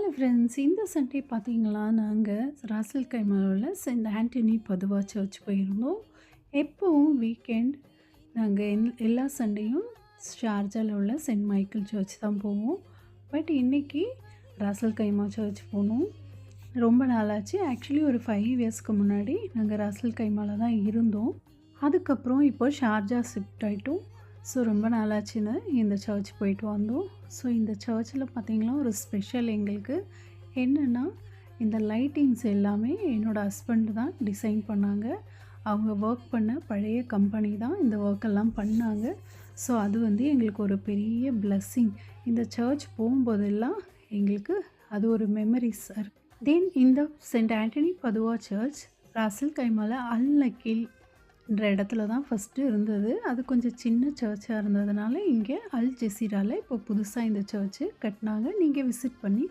Hi friends, இந்த Sunday பார்த்தீங்களா, நாங்கள் ராசல் கைமால உள்ள செயின்ட் ஆண்டனி பதுவா சர்ச் போயிருந்தோம். எப்போவும் வீக்கெண்ட் நாங்கள் எல்லா சண்டேயும் ஷார்ஜாவில் உள்ள செயின்ட் மைக்கேல் சர்ச் தான் போவோம். பட் இன்றைக்கி ராசல் கைமா சர்ச் போனோம். ரொம்ப நாளாச்சு. ஆக்சுவலி ஒரு 5 இயர்ஸ்க்கு முன்னாடி நாங்கள் ராசல் கைமாவில் தான் இருந்தோம். அதுக்கப்புறம் இப்போ ஷார்ஜா ஷிஃப்ட் ஆகிட்டோம். ஸோ ரொம்ப நாளாச்சுன்னு இந்த சர்ச் போயிட்டு வந்தோம். ஸோ இந்த சர்ச்சில் பார்த்திங்கன்னா ஒரு ஸ்பெஷல் எங்களுக்கு என்னென்னா, இந்த லைட்டிங்ஸ் எல்லாமே என்னோடய ஹஸ்பண்ட் தான் டிசைன் பண்ணாங்க. அவங்க ஒர்க் பண்ண பழைய கம்பெனி தான் இந்த ஒர்க்கெல்லாம் பண்ணாங்க. ஸோ அது எங்களுக்கு ஒரு பெரிய பிளெஸ்ஸிங். இந்த சர்ச் போகும்போதெல்லாம் எங்களுக்கு அது ஒரு மெமரிஸாக இருக்குது. தென் இந்த செயின்ட் ஆண்டனி பதுவா சர்ச் ராசல் கைமால அல் நக்கீல் என்ற இடத்துல தான் ஃபஸ்ட்டு இருந்தது. அது கொஞ்சம் சின்ன சர்ச்சாக இருந்ததுனால இங்கே அல் ஜெசீராவில் இப்போ புதுசாக இந்த சர்ச்சு கட்டினாங்க. நீங்கள் விசிட் பண்ணி